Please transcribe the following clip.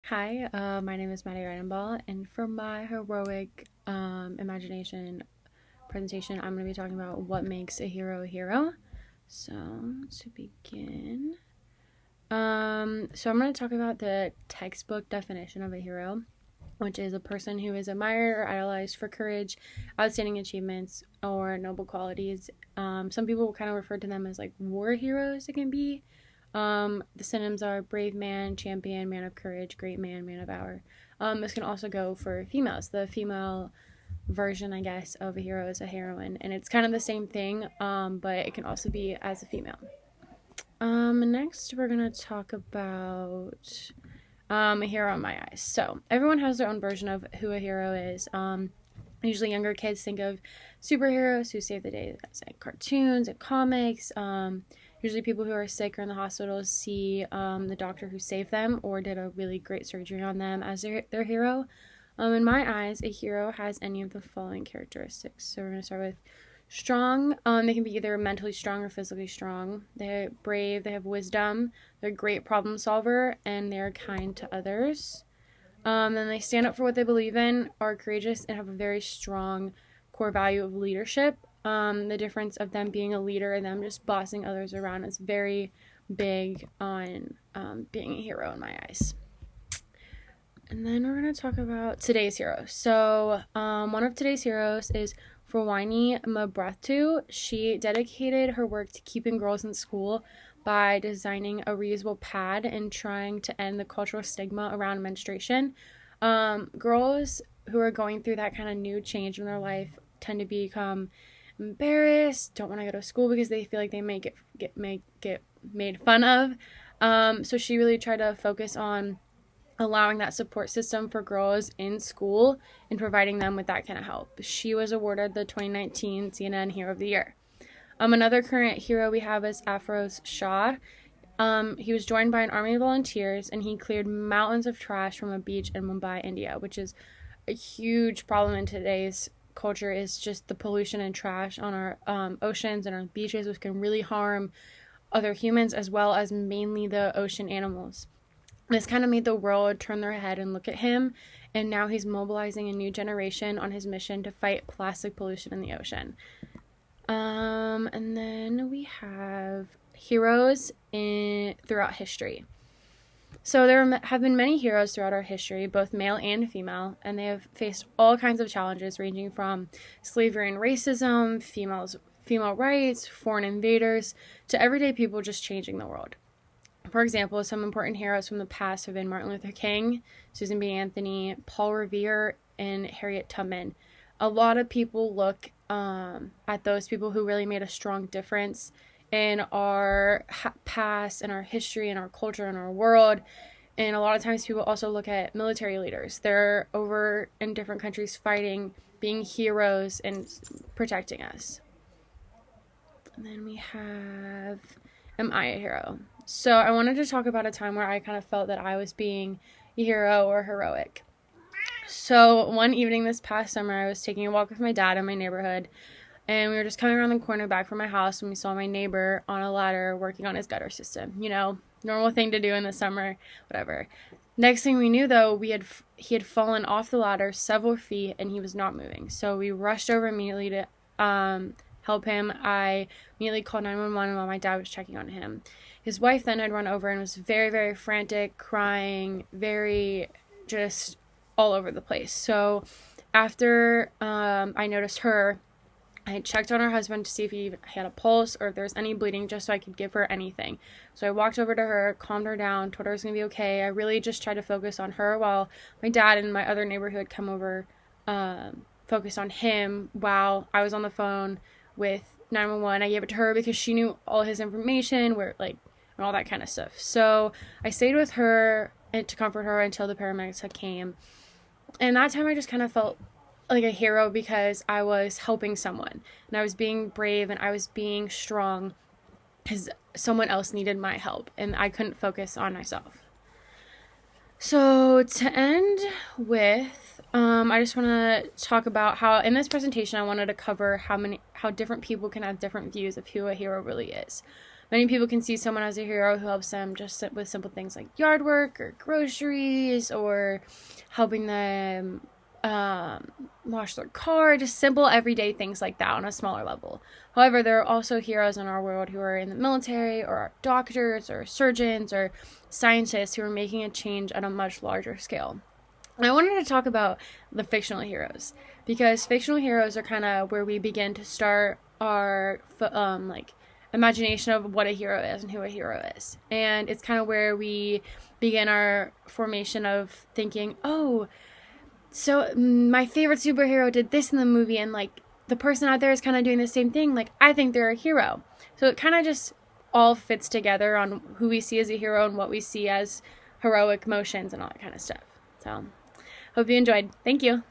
Hi, my name is Maddie Reidenball, and for my heroic imagination presentation, I'm going to be talking about what makes a hero a hero. So, to begin, I'm going to talk about the textbook definition of a hero, which is a person who is admired or idolized for courage, outstanding achievements, or noble qualities. Some people kind of refer to them as like war heroes, it can be. The synonyms are brave man, champion, man of courage, great man, man of valor. This can also go for females. The female version, I guess, of a hero is a heroine, and it's kind of the same thing, but it can also be as a female. Next, we're going to talk about a hero in my eyes. So, everyone has their own version of who a hero is. Usually, younger kids think of superheroes who save the day. That's like cartoons and comics. Usually people who are sick or in the hospital see the doctor who saved them or did a really great surgery on them as their hero. In my eyes, a hero has any of the following characteristics. So we're going to start with strong. They can be either mentally strong or physically strong. They're brave, they have wisdom, they're a great problem solver, and they're kind to others. Then they stand up for what they believe in, are courageous, and have a very strong core value of leadership. The difference of them being a leader and them just bossing others around is very big on being a hero in my eyes. And then we're going to talk about today's hero. So one of today's heroes is Fawini Mabrattu. She dedicated her work to keeping girls in school by designing a reusable pad and trying to end the cultural stigma around menstruation. Girls who are going through that kind of new change in their life tend to become embarrassed, don't want to go to school because they feel like they may get made fun of. So she really tried to focus on allowing that support system for girls in school and providing them with that kind of help. She was awarded the 2019 CNN Hero of the Year. Another current hero we have is Afroz Shah. He was joined by an army of volunteers and he cleared mountains of trash from a beach in Mumbai, India, which is a huge problem in today's culture, is just the pollution and trash on our oceans and our beaches, which can really harm other humans as well as mainly the ocean animals. This kind of made the world turn their head and look at him, and now he's mobilizing a new generation on his mission to fight plastic pollution in the ocean. And then we have heroes throughout history. So there have been many heroes throughout our history, both male and female, and they have faced all kinds of challenges ranging from slavery and racism, female rights, foreign invaders, to everyday people just changing the world. For example, some important heroes from the past have been Martin Luther King, Susan B. Anthony, Paul Revere, and Harriet Tubman. A lot of people look at those people who really made a strong difference in our past and our history and our culture and our world. And a lot of times people also look at military leaders. They're over in different countries fighting, being heroes and protecting us. And then we have, am I a hero? So I wanted to talk about a time where I kind of felt that I was being a hero or heroic. So one evening this past summer, I was taking a walk with my dad in my neighborhood, and we were just coming around the corner back from my house when we saw my neighbor on a ladder working on his gutter system. You know, normal thing to do in the summer, whatever. Next thing we knew, though, he had fallen off the ladder several feet, and he was not moving. So we rushed over immediately to help him. I immediately called 911 while my dad was checking on him. His wife then had run over and was very, very frantic, crying, very just all over the place. So after I noticed her, I checked on her husband to see if he had a pulse or if there was any bleeding, just so I could give her anything. So I walked over to her, calmed her down, told her it was going to be okay. I really just tried to focus on her while my dad and my other neighbor who had come over focused on him while I was on the phone with 911. I gave it to her because she knew all his information, where and all that kind of stuff. So I stayed with her to comfort her until the paramedics came. And that time I just kind of felt like a hero because I was helping someone and I was being brave and I was being strong because someone else needed my help and I couldn't focus on myself. So to end with, I just want to talk about how in this presentation I wanted to cover how different people can have different views of who a hero really is. Many people can see someone as a hero who helps them just with simple things like yard work or groceries, or helping them wash their car, just simple everyday things like that on a smaller level. However, there are also heroes in our world who are in the military, or are doctors or surgeons or scientists who are making a change at a much larger scale. And I wanted to talk about the fictional heroes, because fictional heroes are kind of where we begin to start our imagination of what a hero is and who a hero is. And it's kind of where we begin our formation of thinking, oh, so my favorite superhero did this in the movie, and like the person out there is kind of doing the same thing. Like, I think they're a hero. So it kind of just all fits together on who we see as a hero and what we see as heroic motions and all that kind of stuff. So hope you enjoyed. Thank you.